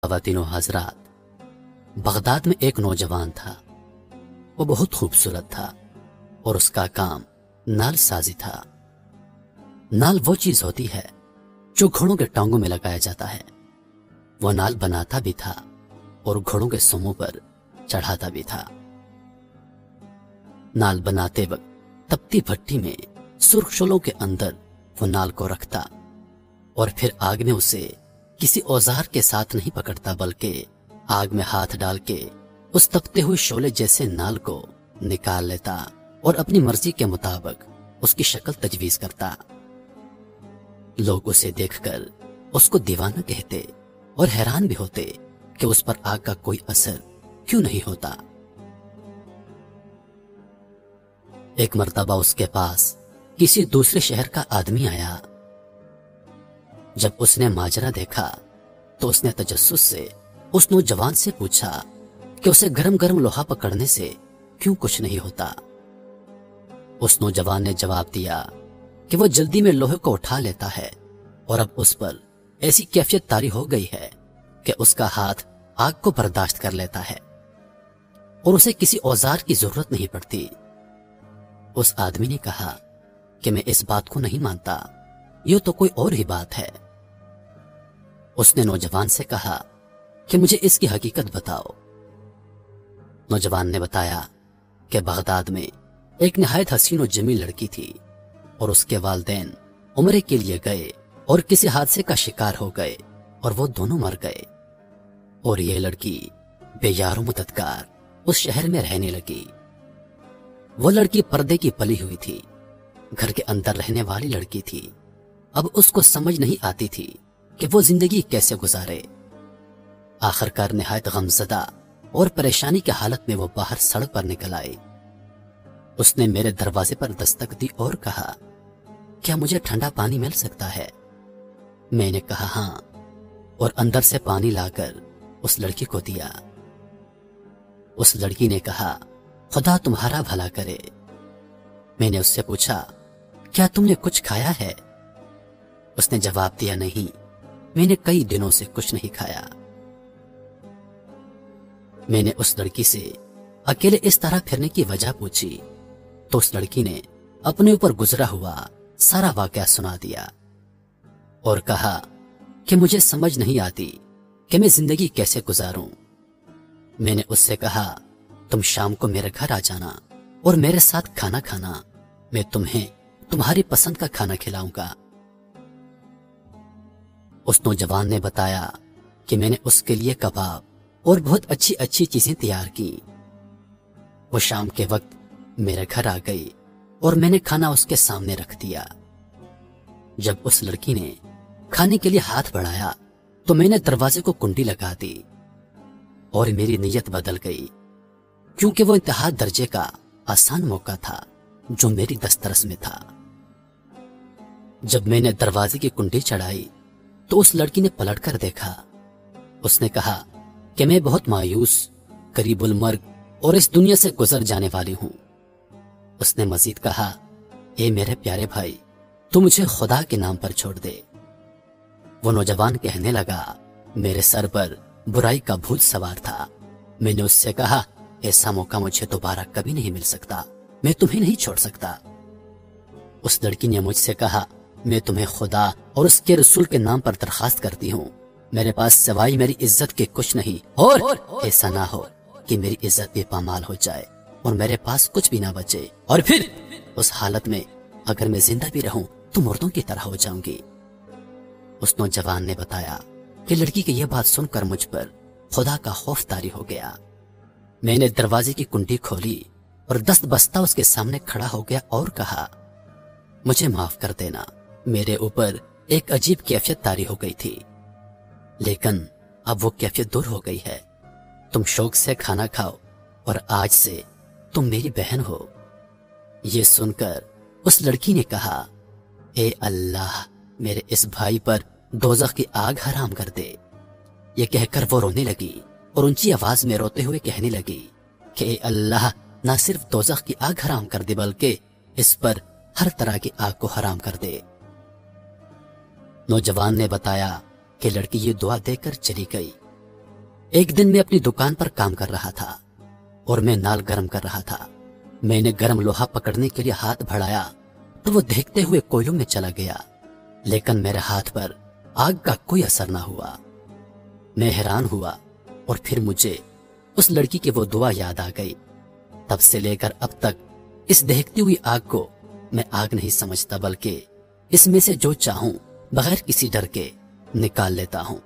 خواتین و حضرات، بغداد میں ایک نوجوان تھا۔ وہ بہت خوبصورت تھا اور اس کا کام نال سازی تھا۔ نال وہ چیز ہوتی ہے جو گھوڑوں کے ٹانگوں میں لگایا جاتا ہے۔ وہ نال بناتا بھی تھا اور گھوڑوں کے سموں پر چڑھاتا بھی تھا۔ نال بناتے وقت تپتی بھٹی میں سرخ شعلوں کے اندر وہ نال کو رکھتا اور پھر آگ میں اسے کسی اوزار کے ساتھ نہیں پکڑتا، بلکہ آگ میں ہاتھ ڈال کے اس تپتے ہوئے شعلے جیسے نال کو نکال لیتا اور اپنی مرضی کے مطابق اس کی شکل تجویز کرتا۔ لوگ اسے دیکھ کر اس کو دیوانہ کہتے اور حیران بھی ہوتے کہ اس پر آگ کا کوئی اثر کیوں نہیں ہوتا۔ ایک مرتبہ اس کے پاس کسی دوسرے شہر کا آدمی آیا۔ جب اس نے ماجرا دیکھا تو اس نے تجسس سے اس نوجوان سے پوچھا کہ اسے گرم گرم لوہا پکڑنے سے کیوں کچھ نہیں ہوتا۔ اس نوجوان نے جواب دیا کہ وہ جلدی میں لوہے کو اٹھا لیتا ہے اور اب اس پر ایسی کیفیت طاری ہو گئی ہے کہ اس کا ہاتھ آگ کو برداشت کر لیتا ہے اور اسے کسی اوزار کی ضرورت نہیں پڑتی۔ اس آدمی نے کہا کہ میں اس بات کو نہیں مانتا، یہ تو کوئی اور ہی بات ہے۔ اس نے نوجوان سے کہا کہ مجھے اس کی حقیقت بتاؤ۔ نوجوان نے بتایا کہ بغداد میں ایک نہایت حسین و جمیل لڑکی تھی اور اس کے والدین عمرے کے لیے گئے اور کسی حادثے کا شکار ہو گئے اور وہ دونوں مر گئے، اور یہ لڑکی بے یار و مددگار اس شہر میں رہنے لگی۔ وہ لڑکی پردے کی پلی ہوئی تھی، گھر کے اندر رہنے والی لڑکی تھی۔ اب اس کو سمجھ نہیں آتی تھی کہ وہ زندگی کیسے گزارے۔ آخر کار نہایت غمزدہ اور پریشانی کی حالت میں وہ باہر سڑک پر نکل آئی۔ اس نے میرے دروازے پر دستک دی اور کہا، کیا مجھے ٹھنڈا پانی مل سکتا ہے؟ میں نے کہا ہاں، اور اندر سے پانی لا کر اس لڑکی کو دیا۔ اس لڑکی نے کہا، خدا تمہارا بھلا کرے۔ میں نے اس سے پوچھا، کیا تم نے کچھ کھایا ہے؟ اس نے جواب دیا، نہیں، میں نے کئی دنوں سے کچھ نہیں کھایا۔ میں نے اس لڑکی سے اکیلے اس طرح پھرنے کی وجہ پوچھی تو اس لڑکی نے اپنے اوپر گزرا ہوا سارا واقعہ سنا دیا اور کہا کہ مجھے سمجھ نہیں آتی کہ میں زندگی کیسے گزاروں۔ میں نے اس سے کہا، تم شام کو میرے گھر آ جانا اور میرے ساتھ کھانا کھانا، میں تمہیں تمہاری پسند کا کھانا کھلاؤں گا۔ اس نوجوان نے بتایا کہ میں نے اس کے لیے کباب اور بہت اچھی اچھی چیزیں تیار کی۔ وہ شام کے وقت میرے گھر آ گئی اور میں نے کھانا اس کے سامنے رکھ دیا۔ جب اس لڑکی نے کھانے کے لیے ہاتھ بڑھایا تو میں نے دروازے کو کنڈی لگا دی اور میری نیت بدل گئی، کیونکہ وہ انتہا درجے کا آسان موقع تھا جو میری دسترس میں تھا۔ جب میں نے دروازے کی کنڈی چڑھائی تو اس لڑکی نے پلٹ کر دیکھا۔ اس نے کہا کہ میں بہت مایوس، قریب المرگ اور اس دنیا سے گزر جانے والی ہوں۔ اس نے مزید کہا، اے میرے پیارے بھائی، تو مجھے خدا کے نام پر چھوڑ دے۔ وہ نوجوان کہنے لگا، میرے سر پر برائی کا بھوت سوار تھا۔ میں نے اس سے کہا، ایسا موقع مجھے دوبارہ کبھی نہیں مل سکتا، میں تمہیں نہیں چھوڑ سکتا۔ اس لڑکی نے مجھ سے کہا، میں تمہیں خدا اور اس کے رسول کے نام پر درخواست کرتی ہوں، میرے پاس سوائے میری عزت کے کچھ نہیں، اور ایسا نہ ہو کہ میری عزت بے پامال ہو جائے اور میرے پاس کچھ بھی نہ بچے، اور پھر اس حالت میں اگر میں زندہ بھی رہوں تو مردوں کی طرح ہو جاؤں گی۔ اس نوجوان نے بتایا کہ لڑکی کی یہ بات سن کر مجھ پر خدا کا خوف طاری ہو گیا۔ میں نے دروازے کی کنڈی کھولی اور دست بستہ اس کے سامنے کھڑا ہو گیا اور کہا، مجھے معاف کر دینا، میرے اوپر ایک عجیب کیفیت طاری ہو گئی تھی، لیکن اب وہ کیفیت دور ہو گئی ہے۔ تم شوق سے کھانا کھاؤ اور آج سے تم میری بہن ہو۔ یہ سن کر اس لڑکی نے کہا، اے اللہ، میرے اس بھائی پر دوزخ کی آگ حرام کر دے۔ یہ کہہ کر وہ رونے لگی اور اونچی آواز میں روتے ہوئے کہنے لگی کہ اے اللہ، نہ صرف دوزخ کی آگ حرام کر دے بلکہ اس پر ہر طرح کی آگ کو حرام کر دے۔ نوجوان نے بتایا کہ لڑکی یہ دعا دے کر چلی گئی ایک دن میں اپنی دکان پر کام کر رہا تھا اور میں نال گرم کر رہا تھا۔ میں نے گرم لوہا پکڑنے کے لیے ہاتھ بڑھایا تو وہ دیکھتے ہوئے کوئلوں میں چلا گیا، لیکن میرے ہاتھ پر آگ کا کوئی اثر نہ ہوا۔ میں حیران ہوا اور پھر مجھے اس لڑکی کی وہ دعا یاد آ گئی۔ تب سے لے کر اب تک اس دہکتی ہوئی آگ کو میں آگ نہیں سمجھتا، بلکہ اس میں سے جو چاہوں بغیر کسی ڈر کے نکال لیتا ہوں۔